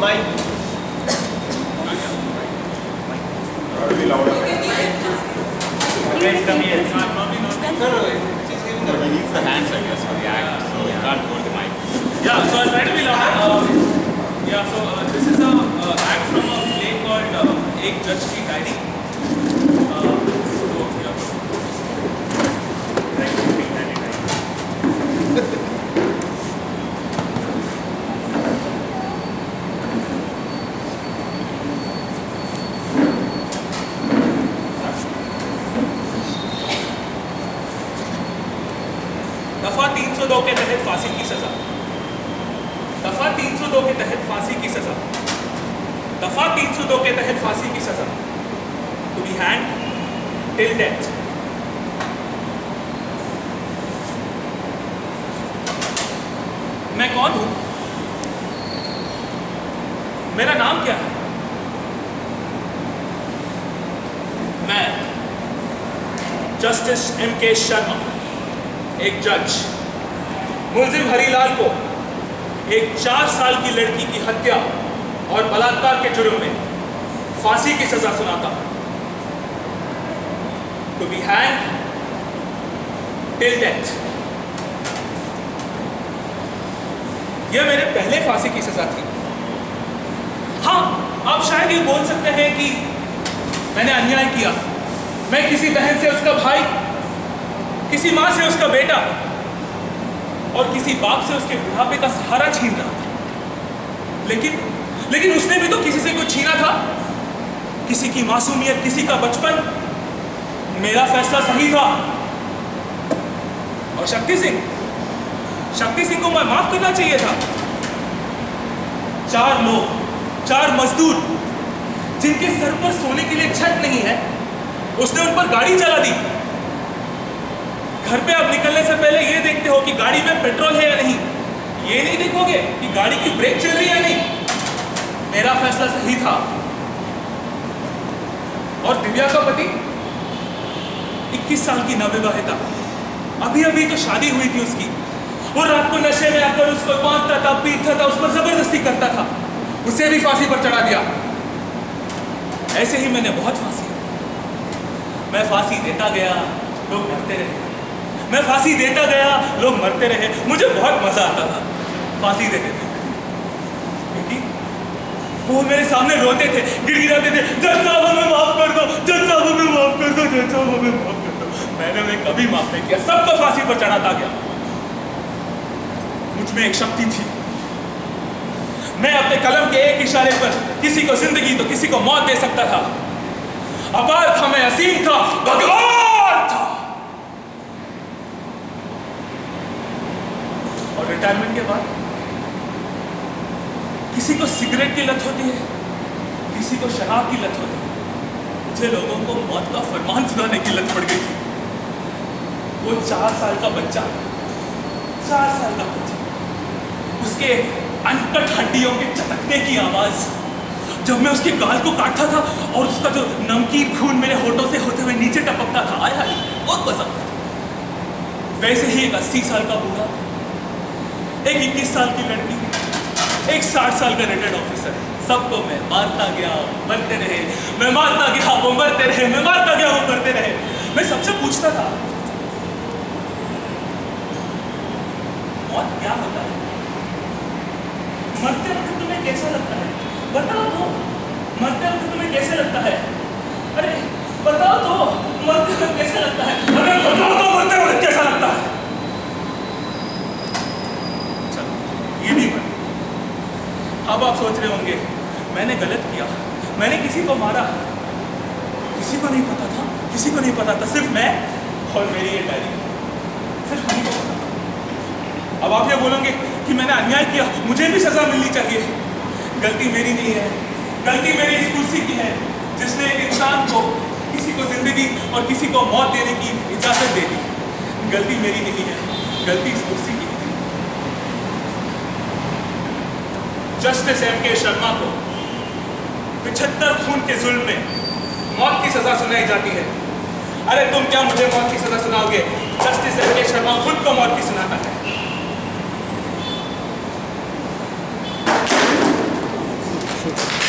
Mike. Be louder. Guys, come here. No, she's giving the. He needs the hands, I guess, for the act, so you can't hold the mic. Yeah, so I'll try to be louder. Yeah, so this is a act from a play called Ek Judge Ki Diary. So yeah. दफा 302 के तहत फांसी की सजा। दफा 302 के तहत फांसी की सजा। दफा 302 के तहत फांसी की सजा। To be hanged till death. मैं कौन हूं? मेरा नाम क्या है? मैं जस्टिस M.K. शर्मा, एक जज, मुलजिम हरीलाल को एक 4 साल की लड़की की हत्या और बलात्कार के जुर्म में फांसी की सजा सुनाता हूं। To be hanged till death. यह मेरे पहले फांसी की सजा थी। हाँ, आप शायद ये बोल सकते हैं कि मैंने अन्याय किया। मैं किसी बहन से उसका भाई, किसी माँ से उसका बेटा और किसी बाप से उसके बुढ़ापे का सहारा छीन रहा था। लेकिन उसने भी तो किसी से कुछ छीना था। किसी की मासूमियत, किसी का बचपन। मेरा फैसला सही था। और शक्ति सिंह को मैं माफ करना चाहिए था। 4 लोग, 4 मजदूर जिनके सर पर सोने के लिए छत नहीं है, उसने उन पर गाड़ी चला दी। घर पे आप निकलने से पहले ये देखते हो कि गाड़ी में पेट्रोल है या नहीं। ये नहीं देखोगे कि गाड़ी की ब्रेक चल रही है या नहीं। मेरा फैसला सही था। और दिव्या का पति 21 साल की नवविवाहिता, अभी तो शादी हुई थी उसकी। वो रात को नशे में आकर उसको बांधता था, पीटता था, उस पर जबरदस्ती करता था। उसे भी फांसी पर चढ़ा दिया। ऐसे ही मैंने बहुत फांसी। मैं फांसी देता गया, लोग मरते रहे। मैं फांसी देता गया, लोग मरते रहे। मुझे बहुत मजा आता था फांसी देते थे, क्योंकि वो मेरे सामने रोते थे, गिड़गिड़ाते थे, जज साहब हमें माफ कर दो, जज साहब हमें माफ कर दो, जज साहब हमें माफ कर दो। मैंने उन्हें कभी माफ नहीं किया। सबको फांसी पर चढ़ाता गया। मुझ में एक शक्ति थी। मैं अपने कलम के एक इशारे पर किसी को जिंदगी तो किसी को मौत दे सकता था। अपार था, मैं असीम था, भगवान था। और रिटायरमेंट के बाद किसी को सिगरेट की लत होती है, किसी को शराब की लत होती है। मुझे लोगों को मौत का फरमान सुनाने की लत पड़ गई थी। वो 4 साल का बच्चा, 4 साल का बच्चा, उसके अनकट हड्डियों के चटकने की आवाज जब मैं उसके गाल को काटता था और उसका जो नमकीन खून मेरे होठों से होते हुए नीचे टपकता था, आया बहुत पसंद था। वैसे ही एक 80 साल का बूढ़ा, एक 21 साल की लड़की, एक 60 साल का रिटायर्ड ऑफिसर, सबको मैं मारता गया, मरते रहे। मैं मारता गया, वो मरते रहे। मैं मारता गया, वो मरते रहे। मैं सबसे पूछता था, मौत क्या होता है? मरते वक्त तुम्हें कैसा लगता है? बताओ तो, मरते वक्त तुम्हें कैसे लगता है? अरे बताओ तो, मरते वक्त कैसा लगता है? अरे बताओ तो, मरते वक्त कैसा लगता है? चलो, ये भी मर। अब आप सोच रहे होंगे मैंने गलत किया, मैंने किसी को मारा। किसी को नहीं पता था, किसी को नहीं पता था, सिर्फ मैं और मेरी ये डायरी, सिर्फ हम को पता था। अब आप ये बोलोगे कि मैंने अन्याय किया, मुझे भी सजा मिलनी चाहिए। गलती मेरी नहीं है, गलती मेरी इस कुर्सी की है जिसने एक इंसान को किसी को जिंदगी और किसी को मौत देने की इजाजत दे दी। गलती मेरी नहीं है, गलती इस कुर्सी की है। Justice M.K. शर्मा को 75 खून के जुल्म में मौत की सजा सुनाई जाती है। अरे तुम क्या मुझे मौत की सजा सुनाओगे? Justice M.K. शर्मा खुद को मौत की सुनाता है। है